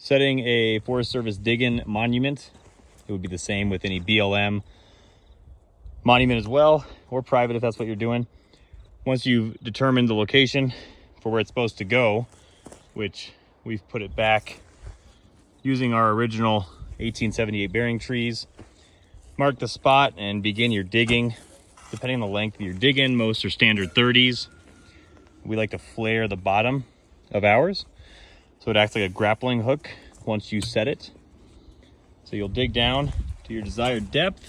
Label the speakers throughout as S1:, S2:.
S1: Setting a Forest Service dig-in monument, it would be the same with any BLM monument as well, or private if that's what you're doing. Once you've determined the location for where it's supposed to go, which we've put it back using our original 1878 bearing trees, mark the spot and begin your digging. Depending on the length of your dig-in, most are standard 30s. We like to flare the bottom of ours, so it acts like a grappling hook once you set it. So you'll dig down to your desired depth.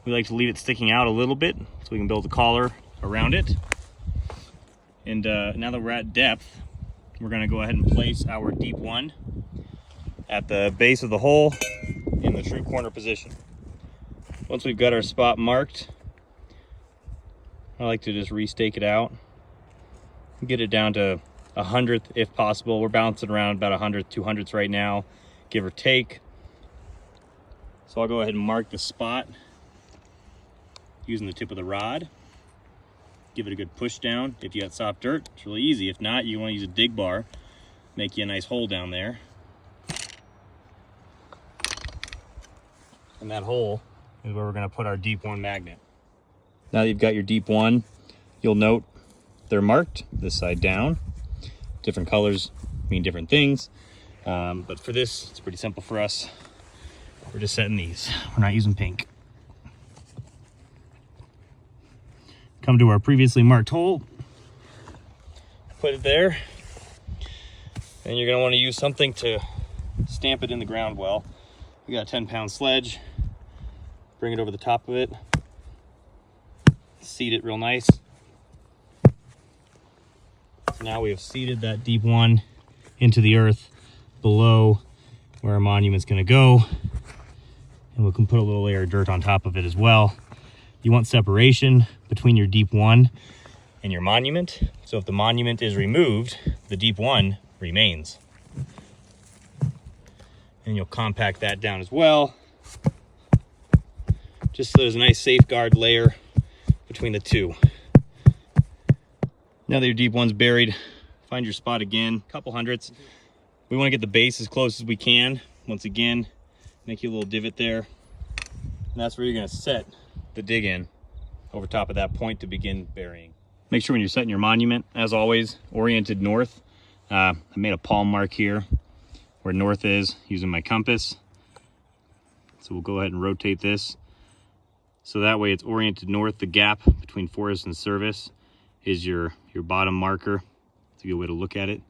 S1: We like to leave it sticking out a little bit so we can build a collar around it. And now that we're at depth, we're going to go ahead and place our deep one at the base of the hole in the true corner position. Once we've got our spot marked, I like to just restake it out, get it down to 100th if possible. We're bouncing around about 100th, 200ths right now, give or take. So I'll go ahead and mark the spot using the tip of the rod. Give it a good push down. If you got soft dirt, it's really easy. If not, you want to use a dig bar, make you a nice hole down there. And that hole is where we're going to put our deep one magnet. Now that you've got your deep one, you'll note they're marked this side down. Different colors mean different things, but for this, it's pretty simple for us. We're just setting these. We're not using pink. Come to our previously marked hole, put it there, and you're going to want to use something to stamp it in the ground well. We got a 10-pound sledge, bring it over the top of it, seat it real nice. So now we have seated that deep one into the earth below where our monument's going to go, and we can put a little layer of dirt on top of it as well. You want separation between your deep one and your monument. So if the monument is removed, the deep one remains. And you'll compact that down as well, just so there's a nice safeguard layer between the two. Now that your deep one's buried, find your spot again, a couple hundredths. We want to get the base as close as we can. Once again, make you a little divot there. And that's where you're going to set the dig in over top of that point to begin burying. Make sure when you're setting your monument, as always, oriented north. I made a palm mark here where north is using my compass. So we'll go ahead and rotate this. So that way it's oriented north. The gap between forest and service is your bottom marker. It's a good way to look at it.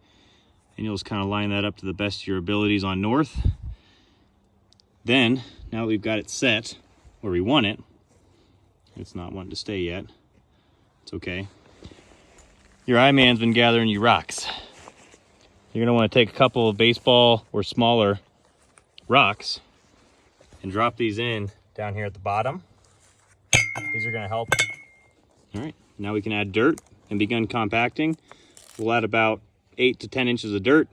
S1: And you'll just kind of line that up to the best of your abilities on north. Then, now that we've got it set where we want it, it's not wanting to stay yet. It's okay. Your eye man's been gathering you rocks. You're gonna want to take a couple of baseball or smaller rocks and drop these in down here at the bottom. These are gonna help. All right, now we can add dirt and begin compacting. We'll add about 8 to 10 inches of dirt,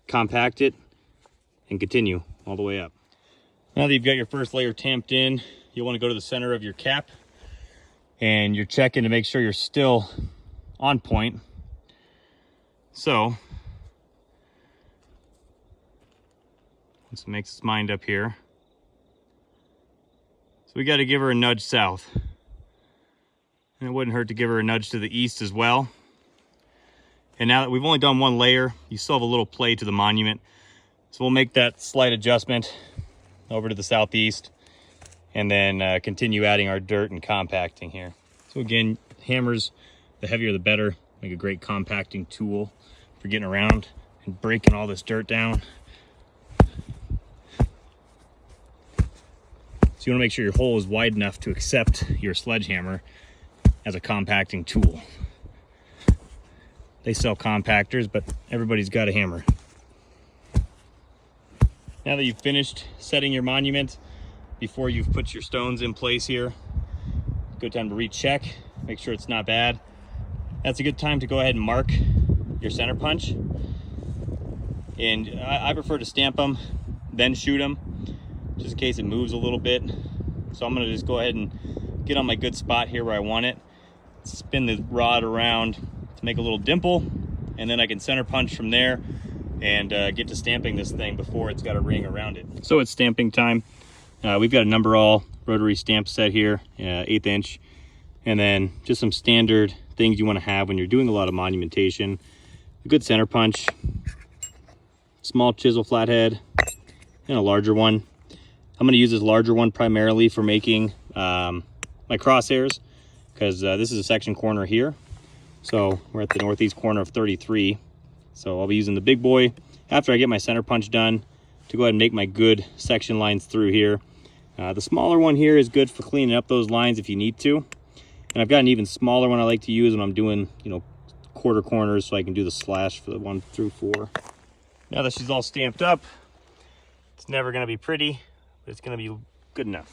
S1: compact it, and continue all the way up. Now that you've got your first layer tamped in, you'll want to go to the center of your cap and you're checking to make sure you're still on point. So once it makes its mind up here, so we got to give her a nudge south, and it wouldn't hurt to give her a nudge to the east as well. And now that we've only done one layer, you still have a little play to the monument, so we'll make that slight adjustment over to the southeast and then continue adding our dirt and compacting here. So again, hammers, the heavier the better. Make a great compacting tool for getting around and breaking all this dirt down. So you want to make sure your hole is wide enough to accept your sledgehammer as a compacting tool. They sell compactors, but everybody's got a hammer. Now that you've finished setting your monument, before you've put your stones in place here, good time to recheck, make sure it's not bad. That's a good time to go ahead and mark your center punch. And I prefer to stamp them, then shoot them, just in case it moves a little bit. So I'm gonna just go ahead and get on my good spot here where I want it. spin the rod around to make a little dimple, and then I can center punch from there and get to stamping this thing before it's got a ring around it. So it's stamping time. We've got a number all rotary stamp set here, 1/8 inch, and then just some standard things you want to have when you're doing a lot of monumentation. A good center punch, small chisel flathead, and a larger one. I'm going to use this larger one primarily for making my crosshairs, because this is a section corner here. So we're at the northeast corner of 33. So I'll be using the big boy after I get my center punch done to go ahead and make my good section lines through here. The smaller one here is good for cleaning up those lines if you need to. And I've got an even smaller one I like to use when I'm doing, you know, quarter corners, so I can do the slash for the 1 through 4. Now that she's all stamped up, it's never going to be pretty, but it's going to be good enough.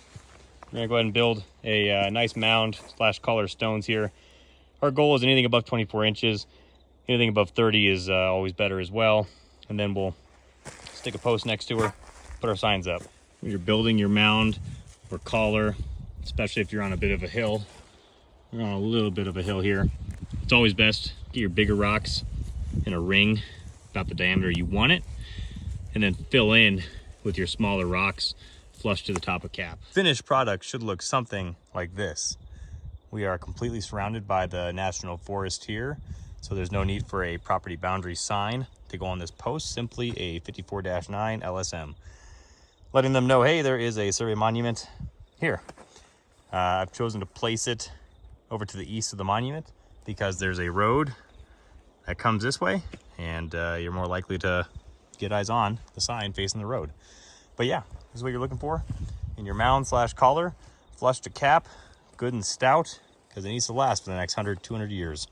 S1: We're going to go ahead and build a nice mound / collar stones here. Our goal is anything above 24 inches. Anything above 30 is always better as well. And then we'll stick a post next to her, put our signs up. When you're building your mound or collar, especially if you're on a bit of a hill, we're on a little bit of a hill here, it's always best to get your bigger rocks in a ring about the diameter you want it, and then fill in with your smaller rocks flush to the top of cap. Finished product should look something like this. We are completely surrounded by the National Forest here, so there's no need for a property boundary sign to go on this post, simply a 54-9 LSM. Letting them know, hey, there is a survey monument here. I've chosen to place it over to the east of the monument because there's a road that comes this way, and you're more likely to get eyes on the sign facing the road. But yeah, this is what you're looking for in your mound / collar, flush to cap, good and stout, because it needs to last for the next 100, 200 years.